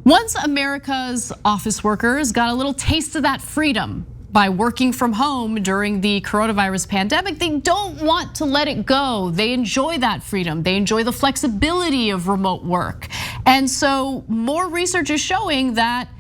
Once America's office workers got a little taste of that freedom by working from home during the coronavirus pandemic, they don't want to let it go. They enjoy that freedom. They enjoy the flexibility of remote work. And so more research is showing that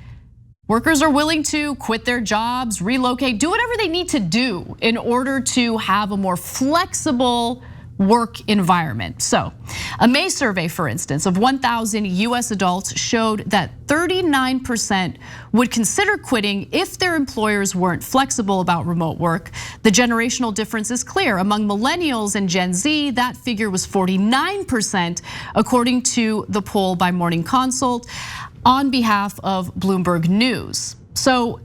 workers are willing to quit their jobs, relocate, do whatever they need to do in order to have a more flexible work environment. So a May survey, for instance, of 1,000 US adults showed that 39% would consider quitting if their employers weren't flexible about remote work. The generational difference is clear. Among millennials and Gen Z, that figure was 49%, according to the poll by Morning Consult on behalf of Bloomberg News. So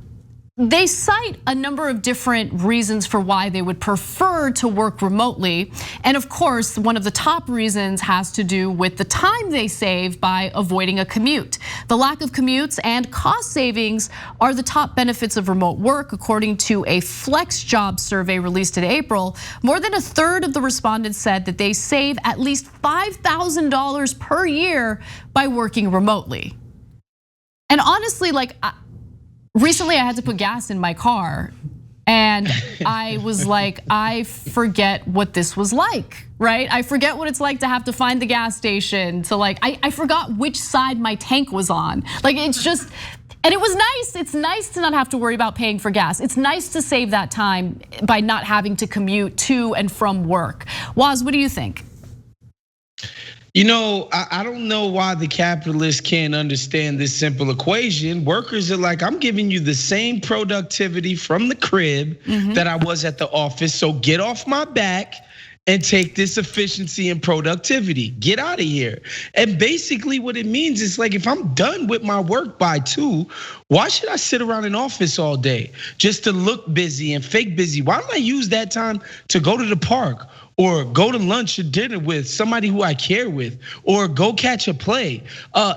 they cite a number of different reasons for why they would prefer to work remotely. And of course, one of the top reasons has to do with the time they save by avoiding a commute. The lack of commutes and cost savings are the top benefits of remote work, according to a Flex Job survey released in April. More than a third of the respondents said that they save at least $5,000 per year by working remotely. And honestly, recently I had to put gas in my car and I was like, I forget what this was like, right? I forget what it's like to have to find the gas station, to I forgot which side my tank was on. It's just, and it was nice. It's nice to not have to worry about paying for gas. It's nice to save that time by not having to commute to and from work. Woz, what do you think? You know, I don't know why the capitalists can't understand this simple equation. Workers are like, I'm giving you the same productivity from the crib that I was at the office. So get off my back and take this efficiency and productivity. Get out of here. And basically what it means is if I'm done with my work by 2, why should I sit around an office all day just to look busy and fake busy? Why don't I use that time to go to the park or go to lunch or dinner with somebody who I care with, or go catch a play?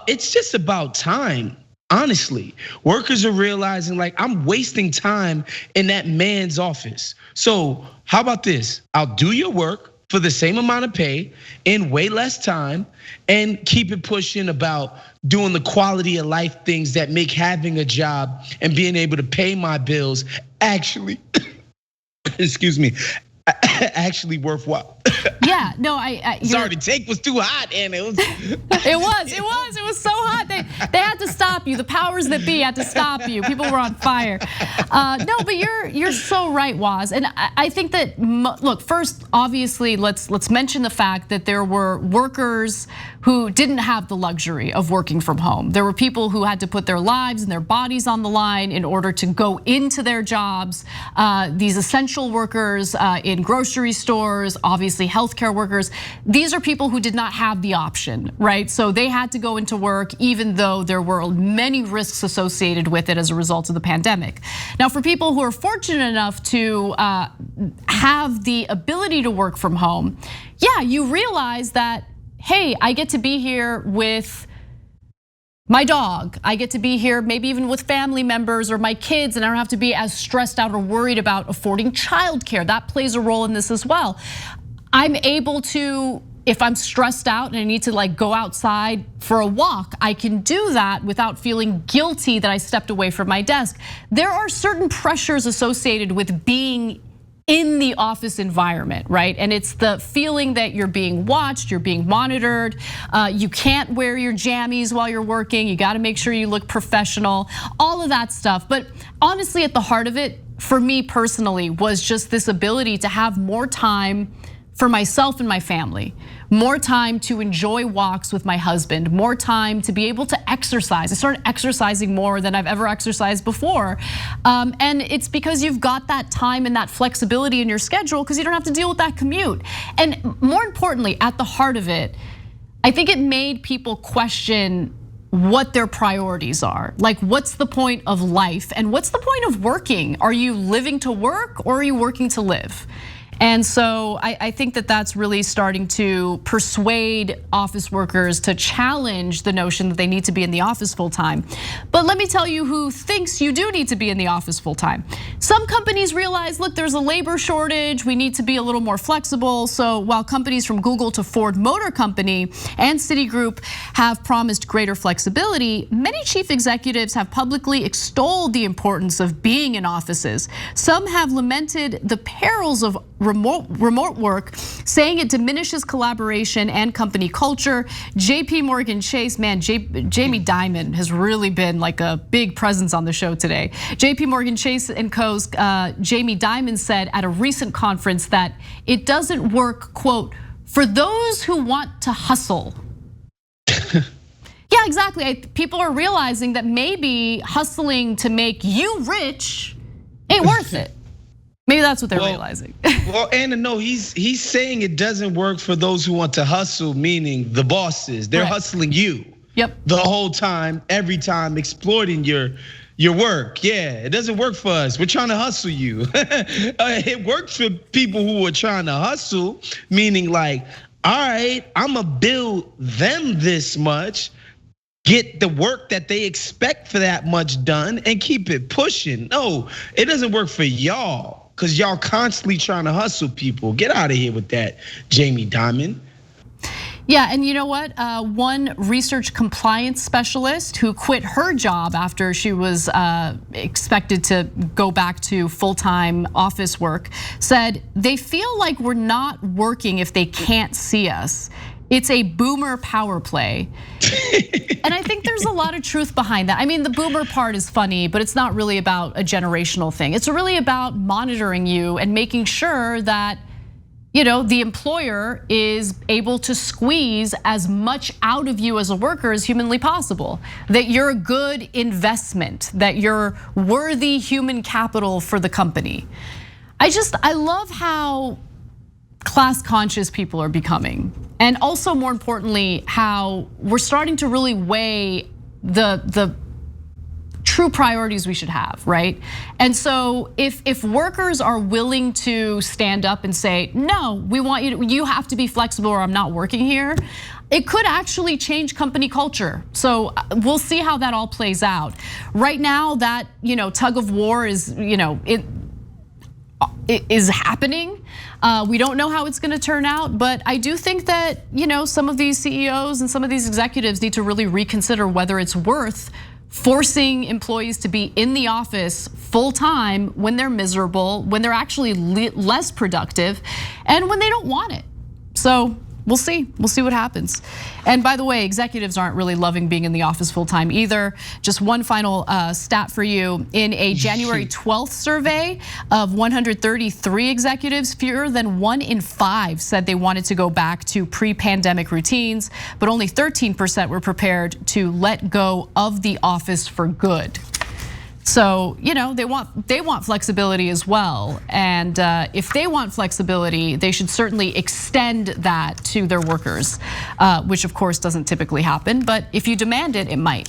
It's just about time. Honestly, workers are realizing I'm wasting time in that man's office. So how about this? I'll do your work for the same amount of pay in way less time, and keep it pushing about doing the quality of life things that make having a job and being able to pay my bills actually, excuse me, actually worthwhile. Yeah, no, sorry, the take was too hot, and it was. It was so hot. They had to stop you. The powers that be had to stop you. People were on fire. No, but you're so right, Woz. And I think that, look, first, obviously, let's mention the fact that there were workers who didn't have the luxury of working from home. There were people who had to put their lives and their bodies on the line in order to go into their jobs. These essential workers in grocery stores, obviously healthcare workers. These are people who did not have the option, right? So they had to go into work even though there were many risks associated with it as a result of the pandemic. Now, for people who are fortunate enough to have the ability to work from home, yeah, you realize that, hey, I get to be here with my dog. I get to be here maybe even with family members or my kids, and I don't have to be as stressed out or worried about affording childcare. That plays a role in this as well. I'm able to, if I'm stressed out and I need to go outside for a walk, I can do that without feeling guilty that I stepped away from my desk. There are certain pressures associated with being in the office environment, right? And it's the feeling that you're being watched, you're being monitored. You can't wear your jammies while you're working. You gotta make sure you look professional, all of that stuff. But honestly, at the heart of it, for me personally, was just this ability to have more time for myself and my family, more time to enjoy walks with my husband, more time to be able to exercise. I started exercising more than I've ever exercised before. And it's because you've got that time and that flexibility in your schedule because you don't have to deal with that commute. And more importantly, at the heart of it, I think it made people question what their priorities are. What's the point of life and what's the point of working? Are you living to work or are you working to live? And so I think that that's really starting to persuade office workers to challenge the notion that they need to be in the office full time. But let me tell you who thinks you do need to be in the office full time. Some companies realize, look, there's a labor shortage. We need to be a little more flexible. So while companies from Google to Ford Motor Company and Citigroup have promised greater flexibility, many chief executives have publicly extolled the importance of being in offices. Some have lamented the perils of remote work, saying it diminishes collaboration and company culture. JP Morgan Chase, man, Jamie Dimon has really been like a big presence on the show today. JP Morgan Chase and Co.'s Jamie Dimon said at a recent conference that it doesn't work, quote, for those who want to hustle. Yeah, exactly. People are realizing that maybe hustling to make you rich ain't worth it. Maybe that's what they're realizing. Well, Anna, no, he's saying it doesn't work for those who want to hustle, meaning the bosses. They're hustling you. Yep. The whole time, every time, exploiting your work. Yeah, it doesn't work for us. We're trying to hustle you. It works for people who are trying to hustle, meaning like, all right, I'ma bill them this much, get the work that they expect for that much done, and keep it pushing. No, it doesn't work for y'all. Cause y'all constantly trying to hustle people. Get out of here with that, Jamie Dimon. Yeah, and you know what? One research compliance specialist who quit her job after she was expected to go back to full-time office work said they feel like we're not working if they can't see us. It's a boomer power play. And I think there's a lot of truth behind that. I mean, the boomer part is funny, but it's not really about a generational thing. It's really about monitoring you and making sure that the employer is able to squeeze as much out of you as a worker as humanly possible. That you're a good investment, that you're worthy human capital for the company. I love how class conscious people are becoming. And also more importantly, how we're starting to really weigh the true priorities we should have, right? And so if workers are willing to stand up and say, no, we want you have to be flexible or I'm not working here, it could actually change company culture. So we'll see how that all plays out. Right now, that tug of war is it is happening. We don't know how it's gonna turn out, but I do think that some of these CEOs and some of these executives need to really reconsider whether it's worth forcing employees to be in the office full time when they're miserable, when they're actually less productive, and when they don't want it. So we'll see what happens. And by the way, executives aren't really loving being in the office full time either. Just one final stat for you. In a January 12th survey of 133 executives, fewer than 1 in 5 said they wanted to go back to pre-pandemic routines, but only 13% were prepared to let go of the office for good. So they want flexibility as well, and if they want flexibility, they should certainly extend that to their workers, which of course doesn't typically happen. But if you demand it, it might.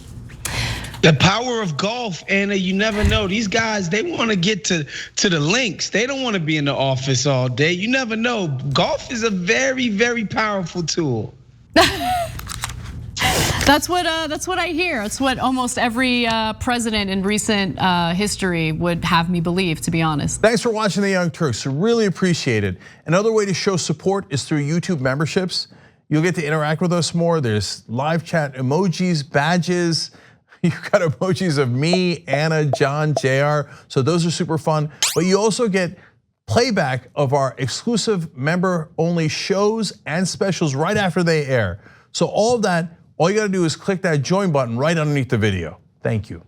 The power of golf, Anna, you never know. These guys, they want to get to the links. They don't want to be in the office all day. You never know. Golf is a very, very powerful tool. That's what I hear. It's what almost every president in recent history would have me believe, to be honest. Thanks for watching The Young Turks. Really appreciate it. Another way to show support is through YouTube memberships. You'll get to interact with us more. There's live chat emojis, badges. You've got emojis of me, Anna, John, JR. So those are super fun. But you also get playback of our exclusive member-only shows and specials right after they air. So all of that, all you gotta do is click that join button right underneath the video. Thank you.